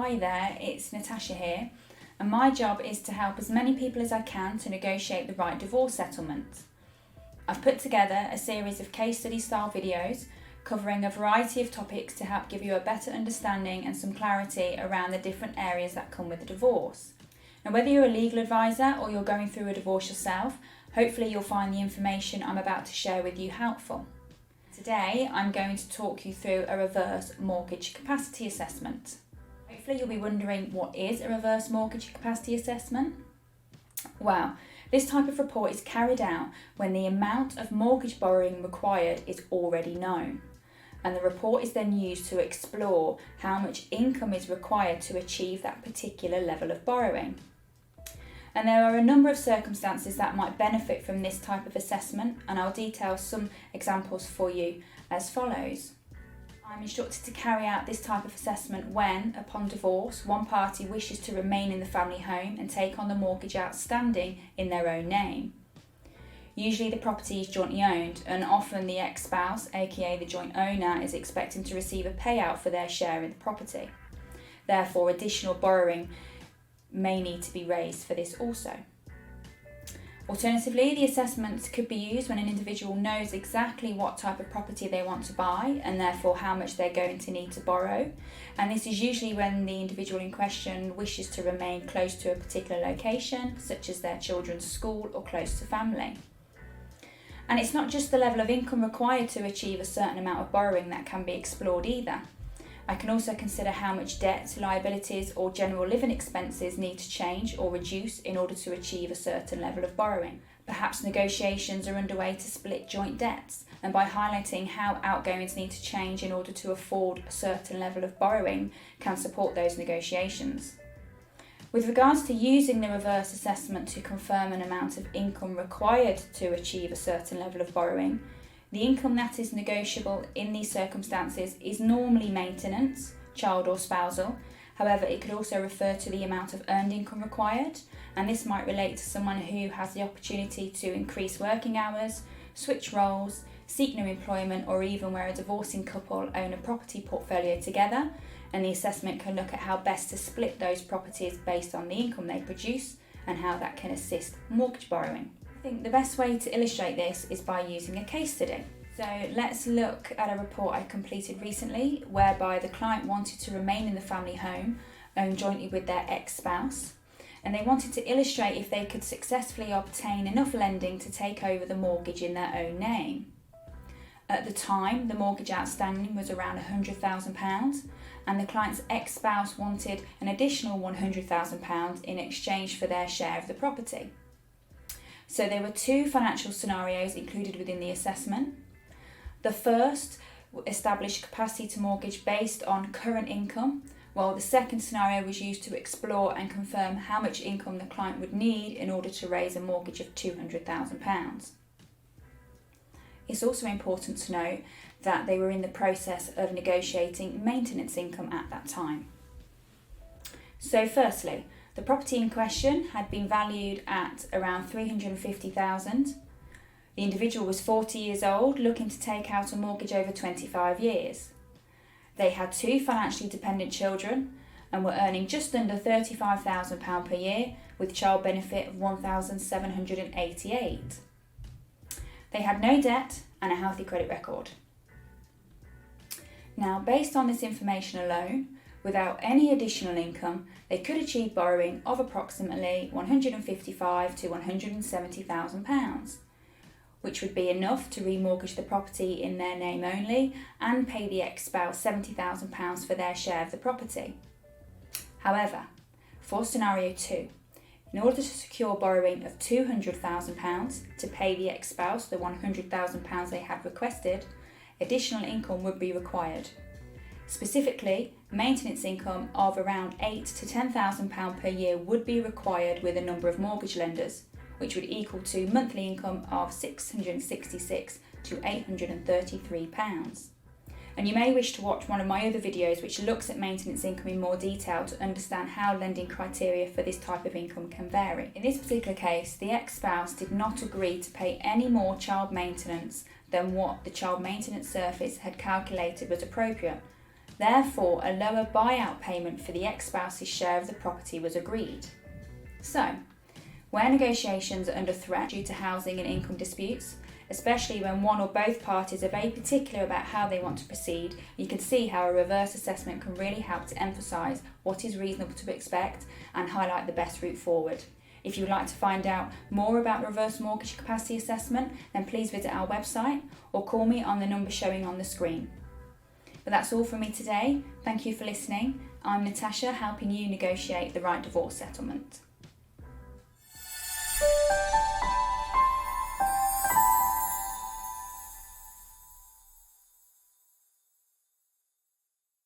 Hi there, it's Natasha here, and my job is to help as many people as I can to negotiate the right divorce settlement. I've put together a series of case study style videos covering a variety of topics to help give you a better understanding and some clarity around the different areas that come with a divorce. And whether you're a legal advisor or you're going through a divorce yourself, hopefully you'll find the information I'm about to share with you helpful. Today I'm going to talk you through a reverse mortgage capacity assessment. Hopefully you'll be wondering, what is a reverse mortgage capacity assessment? Well, this type of report is carried out when the amount of mortgage borrowing required is already known, and the report is then used to explore how much income is required to achieve that particular level of borrowing. And there are a number of circumstances that might benefit from this type of assessment, and I'll detail some examples for you as follows. I'm instructed to carry out this type of assessment when, upon divorce, one party wishes to remain in the family home and take on the mortgage outstanding in their own name. Usually the property is jointly owned, and often the ex-spouse, aka the joint owner, is expecting to receive a payout for their share in the property. Therefore, additional borrowing may need to be raised for this also. Alternatively, the assessments could be used when an individual knows exactly what type of property they want to buy and therefore how much they're going to need to borrow. And this is usually when the individual in question wishes to remain close to a particular location, such as their children's school or close to family. And it's not just the level of income required to achieve a certain amount of borrowing that can be explored either. I can also consider how much debt, liabilities or general living expenses need to change or reduce in order to achieve a certain level of borrowing. Perhaps negotiations are underway to split joint debts, and by highlighting how outgoings need to change in order to afford a certain level of borrowing can support those negotiations. With regards to using the reverse assessment to confirm an amount of income required to achieve a certain level of borrowing, the income that is negotiable in these circumstances is normally maintenance, child or spousal. However, it could also refer to the amount of earned income required, and this might relate to someone who has the opportunity to increase working hours, switch roles, seek new employment, or even where a divorcing couple own a property portfolio together, and the assessment can look at how best to split those properties based on the income they produce and how that can assist mortgage borrowing. I think the best way to illustrate this is by using a case study. So let's look at a report I completed recently whereby the client wanted to remain in the family home owned jointly with their ex-spouse, and they wanted to illustrate if they could successfully obtain enough lending to take over the mortgage in their own name. At the time, the mortgage outstanding was around £100,000, and the client's ex-spouse wanted an additional £100,000 in exchange for their share of the property. So there were two financial scenarios included within the assessment. The first established capacity to mortgage based on current income, while the second scenario was used to explore and confirm how much income the client would need in order to raise a mortgage of £200,000. It's also important to note that they were in the process of negotiating maintenance income at that time. So firstly, the property in question had been valued at around £350,000. The individual was 40 years old, looking to take out a mortgage over 25 years. They had two financially dependent children and were earning just under £35,000 per year, with child benefit of £1,788. They had no debt and a healthy credit record. Now, based on this information alone, without any additional income, they could achieve borrowing of approximately £155,000 to £170,000, which would be enough to remortgage the property in their name only and pay the ex-spouse £70,000 for their share of the property. However, for scenario 2, in order to secure borrowing of £200,000 to pay the ex-spouse the £100,000 they had requested, additional income would be required. Specifically, maintenance income of around £8,000 to £10,000 per year would be required with a number of mortgage lenders, which would equal to monthly income of £666 to £833. And you may wish to watch one of my other videos which looks at maintenance income in more detail to understand how lending criteria for this type of income can vary. In this particular case, the ex-spouse did not agree to pay any more child maintenance than what the child maintenance service had calculated was appropriate. Therefore, a lower buyout payment for the ex-spouse's share of the property was agreed. So, where negotiations are under threat due to housing and income disputes, especially when one or both parties are very particular about how they want to proceed, you can see how a reverse assessment can really help to emphasise what is reasonable to expect and highlight the best route forward. If you would like to find out more about reverse mortgage capacity assessment, then please visit our website or call me on the number showing on the screen. But that's all from me today. Thank you for listening. I'm Natasha, helping you negotiate the right divorce settlement.